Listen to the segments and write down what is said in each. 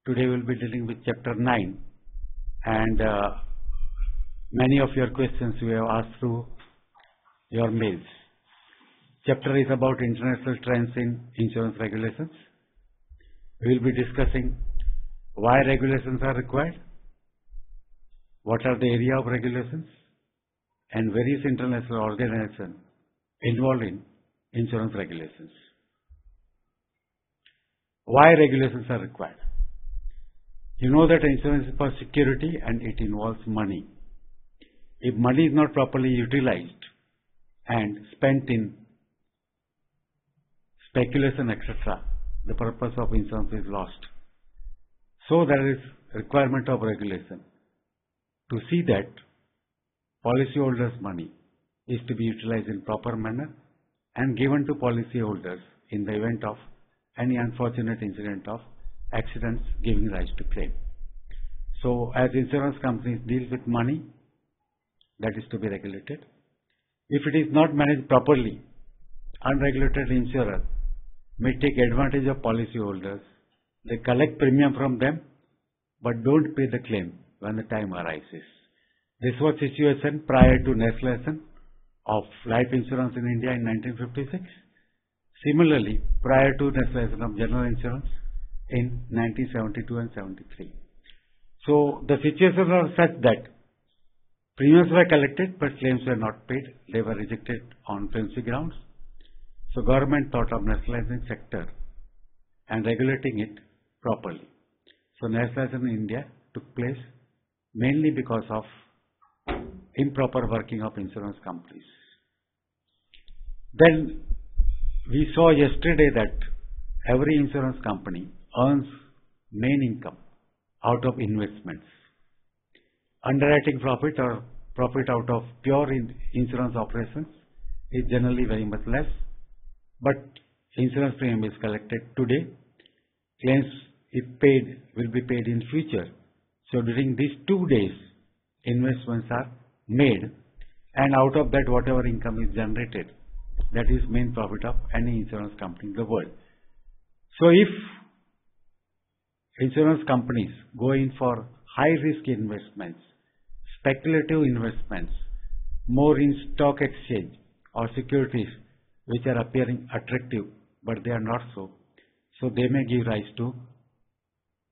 Today we will be dealing with chapter 9, and many of your questions we have asked through your mails. Chapter is about international trends in insurance regulations. We will be discussing why regulations are required, what are the area of regulations, and various international organizations involved in insurance regulations. Why regulations are required? You know that insurance is for security and it involves money. If money is not properly utilized and spent in speculation, etc., the purpose of insurance is lost. So there is requirement of regulation to see that policyholders' money is to be utilized in proper manner and given to policyholders in the event of any unfortunate incident of accidents giving rise to claim. So as insurance companies deal with money, that is to be regulated. If it is not managed properly, unregulated insurer may take advantage of policyholders. They collect premium from them but don't pay the claim when the time arises. This was the situation prior to nationalization of life insurance in India in 1956. Similarly, prior to nationalization of general insurance in 1972 and 73. So the situations are such that premiums were collected but claims were not paid. They were rejected on fancy grounds. So government thought of nationalizing sector and regulating it properly. So nationalization in India took place mainly because of improper working of insurance companies. Then we saw yesterday that every insurance company earns main income out of investments. Underwriting profit or profit out of pure insurance operations is generally very much less, but insurance premium is collected today. Claims, if paid, will be paid in future. So during these 2 days, investments are made, and out of that whatever income is generated, that is main profit of any insurance company in the world. So if insurance companies go in for high risk investments, speculative investments, more in stock exchange or securities which are appearing attractive but they are not so, so they may give rise to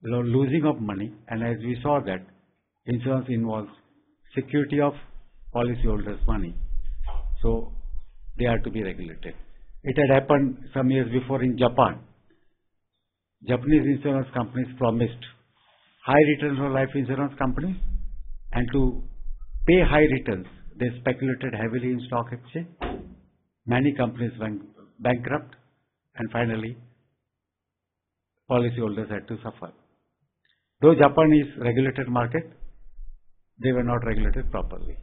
losing of money, and as we saw that insurance involves security of policyholders' money, so they are to be regulated. It had happened some years before in Japan. Japanese insurance companies promised high returns for life insurance companies, and to pay high returns, they speculated heavily in stock exchange. Many companies went bankrupt, and finally, policyholders had to suffer. Though Japan is regulated market, they were not regulated properly.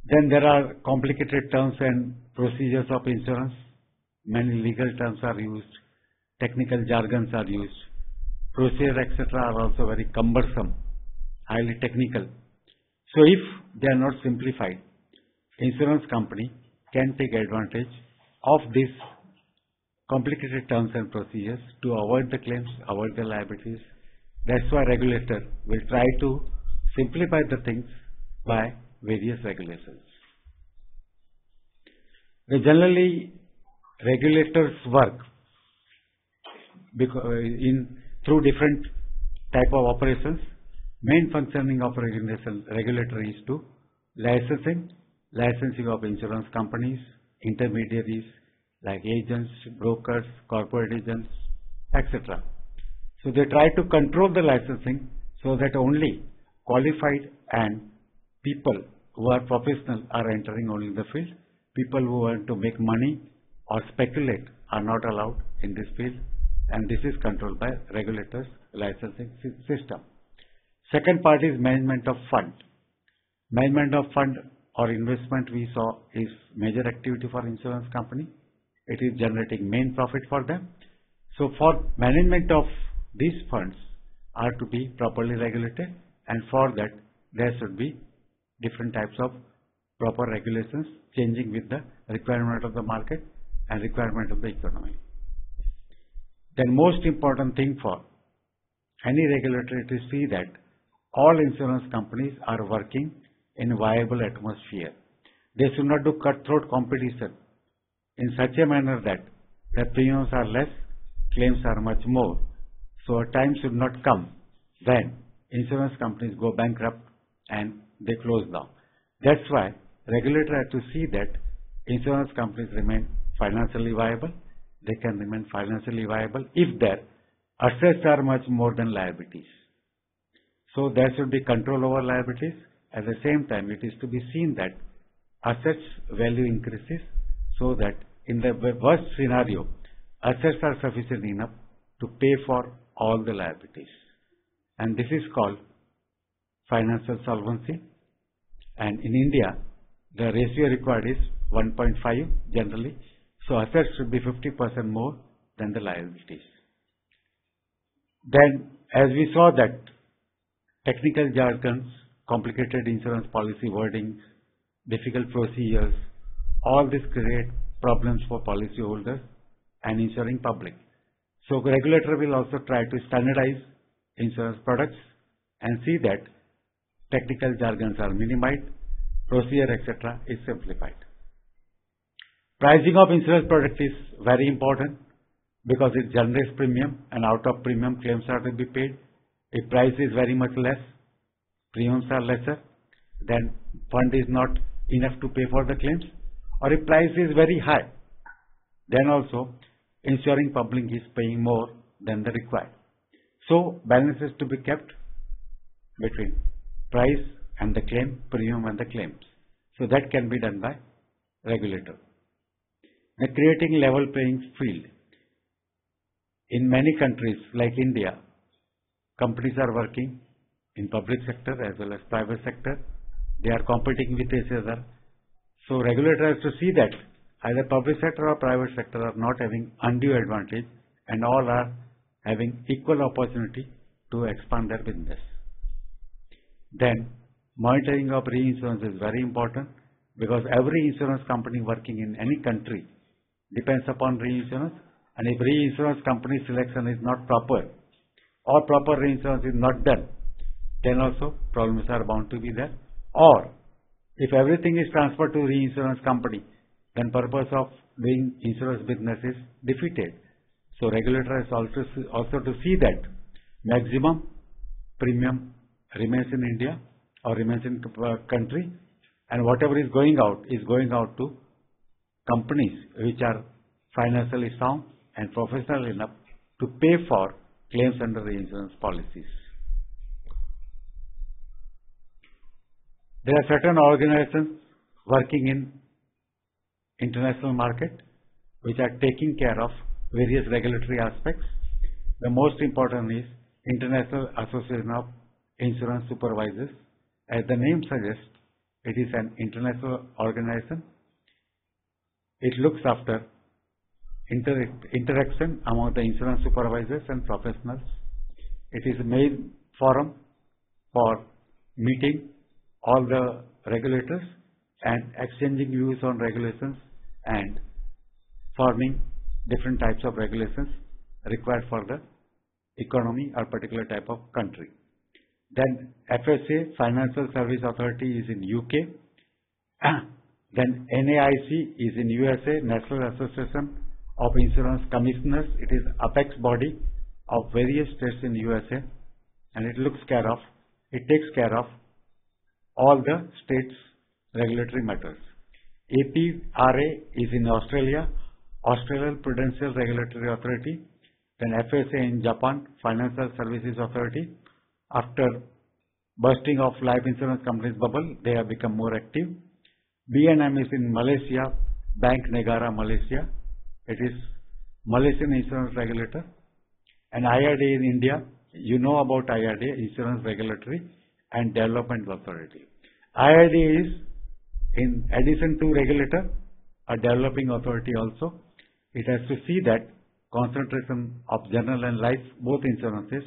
Then there are complicated terms and procedures of insurance. Many legal terms are used, technical jargons are used, procedures etc. are also very cumbersome, highly technical. So if they are not simplified, insurance company can take advantage of these complicated terms and procedures to avoid the claims, avoid the liabilities. That's why regulator will try to simplify the things by various regulations. Generally, regulators work through different type of operations. Main functioning of regulator is to licensing of insurance companies, intermediaries like agents, brokers, corporate agents, etc. So they try to control the licensing so that only qualified and people who are professional are entering only the field. People who want to make money or speculate are not allowed in this field, and this is controlled by regulators' licensing system. Second part is management of fund. Management of fund or investment we saw is major activity for insurance company. It is generating main profit for them. So for management of these funds are to be properly regulated, and for that there should be different types of proper regulations changing with the requirement of the market and requirement of the economy. Then most important thing for any regulator is to see that all insurance companies are working in a viable atmosphere. They should not do cutthroat competition in such a manner that the premiums are less, claims are much more. So a time should not come when insurance companies go bankrupt and they close down. That's why regulator has to see that insurance companies remain financially viable. They can remain financially viable if their assets are much more than liabilities. So there should be control over liabilities. At the same time, it is to be seen that assets value increases so that in the worst scenario, assets are sufficient enough to pay for all the liabilities. And this is called financial solvency. And in India, the ratio required is 1.5 generally. So assets should be 50% more than the liabilities. Then, as we saw that technical jargons, complicated insurance policy wording, difficult procedures, all this create problems for policyholders and insuring public. So the regulator will also try to standardize insurance products and see that technical jargons are minimized, procedure, etc. is simplified. Pricing of insurance product is very important because it generates premium and out of premium claims are to be paid. If price is very much less, premiums are lesser, then fund is not enough to pay for the claims. Or if price is very high, then also insuring public is paying more than the required. So balance is to be kept between price and the claim, premium and the claims. So that can be done by regulator. Now, creating level playing field. In many countries like India, companies are working in public sector as well as private sector. They are competing with each other. So regulator has to see that either public sector or private sector are not having undue advantage and all are having equal opportunity to expand their business. Then monitoring of reinsurance is very important because every insurance company working in any country depends upon reinsurance, and if reinsurance company selection is not proper or proper reinsurance is not done, then also problems are bound to be there. Or if everything is transferred to reinsurance company, then purpose of doing insurance business is defeated. So regulator has also to see that maximum premium remains in India or remains in country, and whatever is going out to companies which are financially sound and professional enough to pay for claims under the insurance policies. There are certain organizations working in international market which are taking care of various regulatory aspects. The most important is International Association of Insurance Supervisors. As the name suggests, it is an international organization. It looks after interaction among the insurance supervisors and professionals. It is a main forum for meeting all the regulators and exchanging views on regulations and forming different types of regulations required for the economy or particular type of country. Then FSA, Financial Service Authority, is in UK. Then NAIC is in USA, National Association of Insurance Commissioners. It is apex body of various states in USA, and it takes care of all the states' regulatory matters. APRA is in Australia, Australian Prudential Regulatory Authority. Then FSA in Japan, Financial Services Authority. After bursting of life insurance companies bubble, they have become more active. BNM is in Malaysia, Bank Negara, Malaysia. It is Malaysian insurance regulator. And IRDA in India, you know about IRDA, Insurance Regulatory and Development Authority. IRDA is, in addition to regulator, a developing authority also. It has to see that concentration of general and life, both insurances,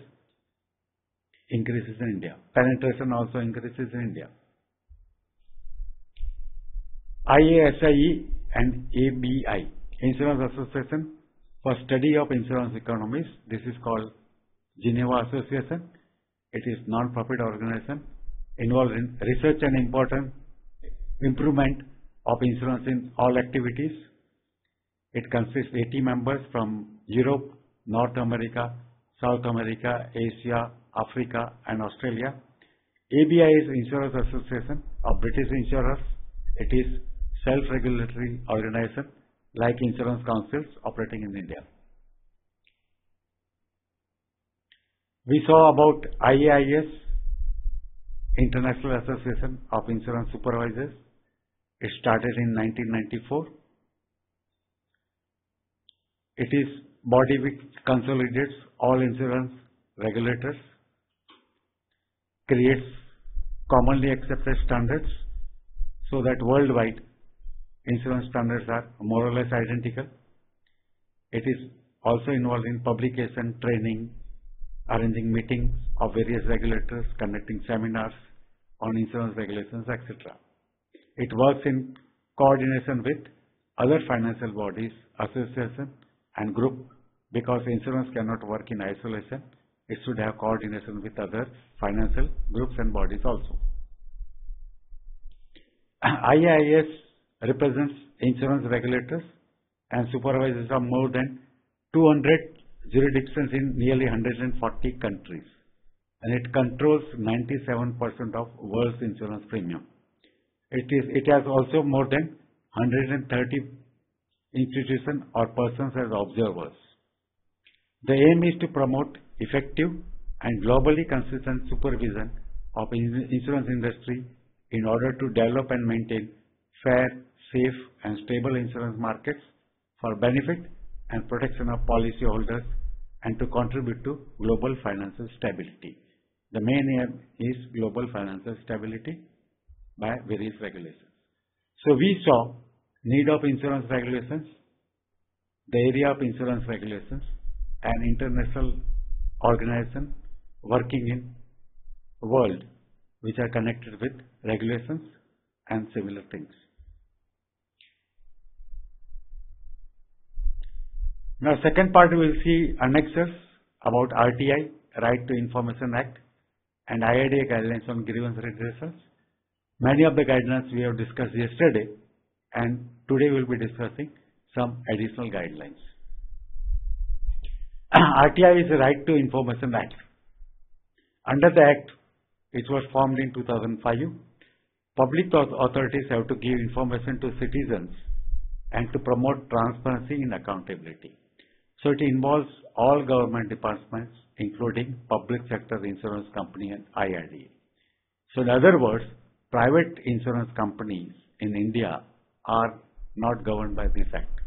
increases in India. Penetration also increases in India. IASIE and ABI, Insurance Association for study of insurance economies. This is called Geneva Association. It is non-profit organization involved in research and important improvement of insurance in all activities. It consists 80 members from Europe, North America, South America, Asia, Africa and Australia. ABI is Insurance Association of British Insurers. It is self-regulatory organization like insurance councils operating in India. We saw about IAIS, International Association of Insurance Supervisors. It started in 1994. It is body which consolidates all insurance regulators, creates commonly accepted standards so that worldwide insurance standards are more or less identical. It is also involved in publication, training, arranging meetings of various regulators, conducting seminars on insurance regulations, etc. It works in coordination with other financial bodies, associations and group, because insurance cannot work in isolation. It should have coordination with other financial groups and bodies also. IIS represents insurance regulators and supervisors of more than 200 jurisdictions in nearly 140 countries, and it controls 97% of world's insurance premium. It has also more than 130 institutions or persons as observers. The aim is to promote effective and globally consistent supervision of insurance industry in order to develop and maintain fair, safe and stable insurance markets for benefit and protection of policyholders and to contribute to global financial stability. The main aim is global financial stability by various regulations. So we saw need of insurance regulations, the area of insurance regulations, and international organization working in world which are connected with regulations and similar things. Now, second part we will see annexes about RTI, Right to Information Act, and IRDA guidelines on grievance redressals. Many of the guidelines we have discussed yesterday, and today we will be discussing some additional guidelines. RTI is the Right to Information Act. Under the Act, it was formed in 2005. Public authorities have to give information to citizens and to promote transparency and accountability. So it involves all government departments, including public sector insurance company and IRDA. So in other words, private insurance companies in India are not governed by this Act.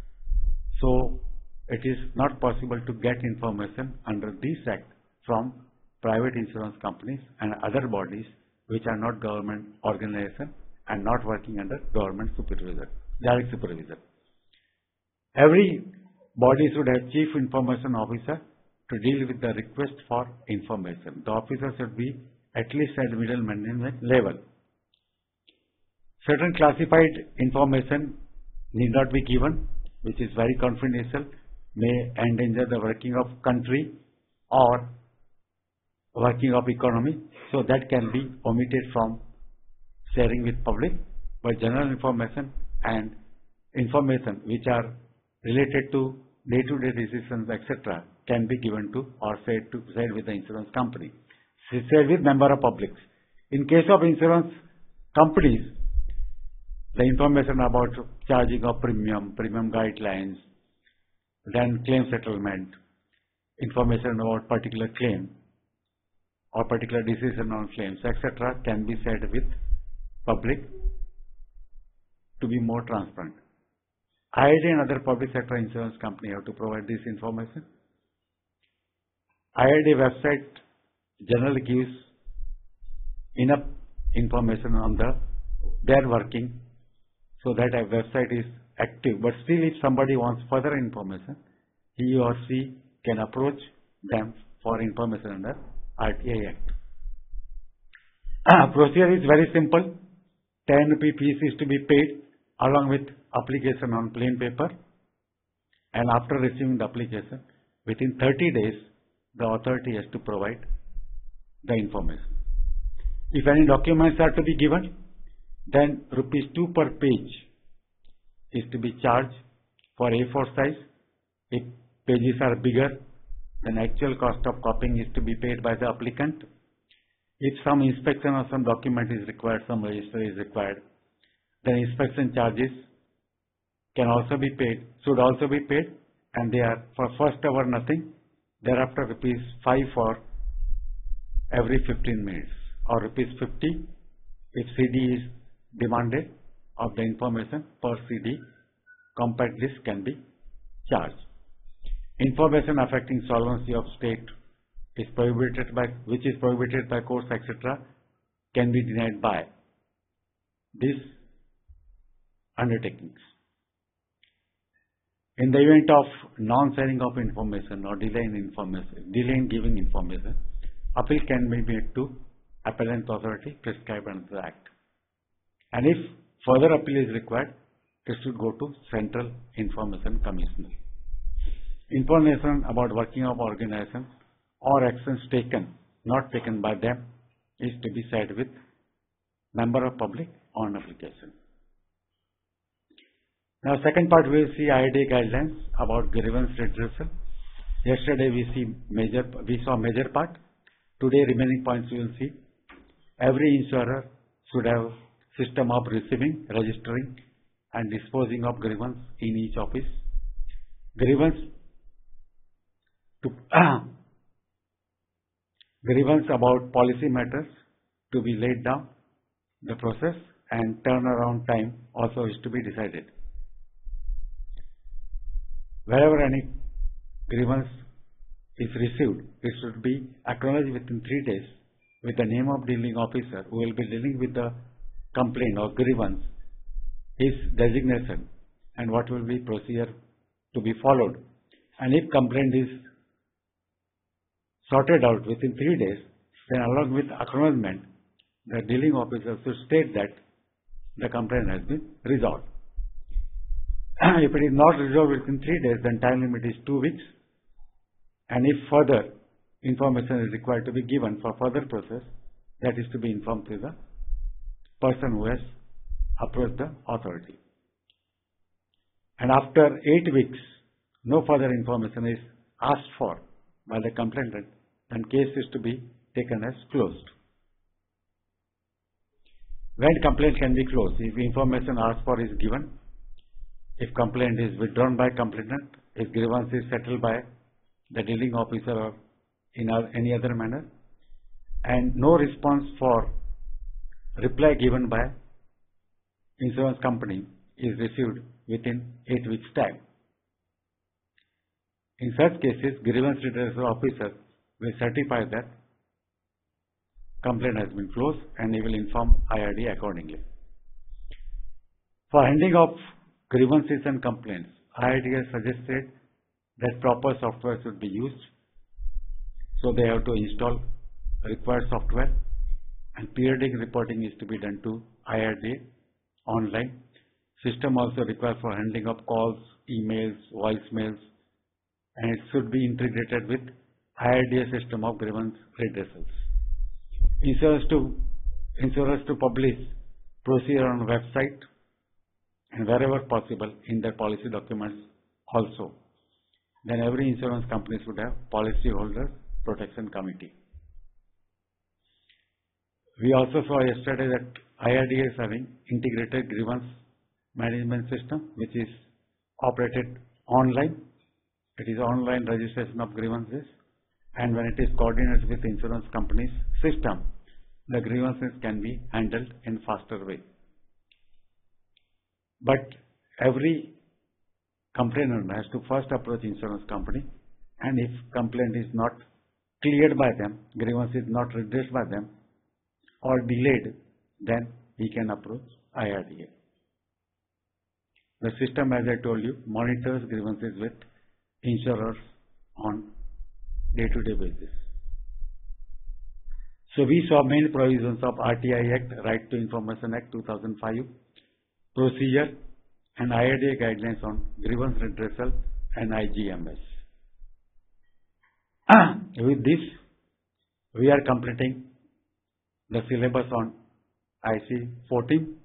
So it is not possible to get information under this Act from private insurance companies and other bodies which are not government organization and not working under government supervision, direct supervision. Every body should have chief information officer to deal with the request for information. The officer should be at least at middle management level. Certain classified information need not be given, which is very confidential, may endanger the working of country or working of economy, so that can be omitted from sharing with public, but general information and information which are related to day-to-day decisions, etc., can be given to or shared with the insurance company, shared with member of public. In case of insurance companies, the information about charging of premium guidelines, then claim settlement, information about particular claim or particular decision on claims, etc., can be shared with public to be more transparent. IRDA and other public sector insurance company have to provide this information. IRDA website generally gives enough information on their working, so that a website is active. But still, if somebody wants further information, he or she can approach them for information under RTI Act. Procedure is very simple. 10 rupee fees is to be paid along with application on plain paper, and after receiving the application, within 30 days, the authority has to provide the information. If any documents are to be given, then rupees 2 per page is to be charged for A4 size. If pages are bigger, then actual cost of copying is to be paid by the applicant. If some inspection or some document is required, some register is required, then inspection charges can also be paid, should also be paid, and they are for first hour nothing, thereafter rupees 5 for every 15 minutes, or rupees 50 if CD is demanded of the information per CD. Compact disc can be charged. Information affecting solvency of state is prohibited by, which is prohibited by courts, etc., can be denied by these undertakings. In the event of non-sharing of information or delay in giving information, appeal can be made to appellant authority prescribed under the Act. And if further appeal is required, it should go to Central Information Commissioner. Information about working of organization or actions taken, not taken by them, is to be shared with member of public on application. Now, second part we will see IRDA guidelines about grievance redressal. Yesterday we saw major part. Today remaining points we will see. Every insurer should have system of receiving, registering, and disposing of grievance in each office. Grievance about policy matters to be laid down, the process and turnaround time also is to be decided. Wherever any grievance is received, it should be acknowledged within 3 days with the name of dealing officer who will be dealing with the complaint or grievance, his designation, and what will be procedure to be followed. And if complaint is sorted out within 3 days, then along with acknowledgement, the dealing officer should state that the complaint has been resolved. If it is not resolved within 3 days, then time limit is 2 weeks. And if further information is required to be given for further process, that is to be informed to the person who has approached the authority. And after 8 weeks, no further information is asked for by the complainant, then case is to be taken as closed. When complaint can be closed, if information asked for is given, if complaint is withdrawn by complainant, if grievance is settled by the dealing officer or in any other manner, and no response for reply given by insurance company is received within 8 weeks time. In such cases, grievance redressal officer will certify that complaint has been closed and he will inform IRDA accordingly. For handling of grievances and complaints, IRDA suggested that proper software should be used. So they have to install required software, and periodic reporting is to be done to IRDA online. System also required for handling of calls, emails, voicemails, and it should be integrated with IRDA system of grievance redressals. Insurers to publish procedure on website and wherever possible in their policy documents also. Then every insurance company should have policyholder protection committee. We also saw yesterday that IRDA is having integrated grievance management system which is operated online. It is online registration of grievances, and when it is coordinated with insurance companies system, the grievances can be handled in faster way. But every complainant has to first approach insurance company, and if complaint is not cleared by them, grievance is not redressed by them or delayed, then he can approach IRDA. The system, as I told you, monitors grievances with insurers on day-to-day basis. So we saw main provisions of RTI Act, Right to Information Act 2005, procedure and IRDA guidelines on grievance redressal and IGMS. With this, we are completing the syllabus on IC 14.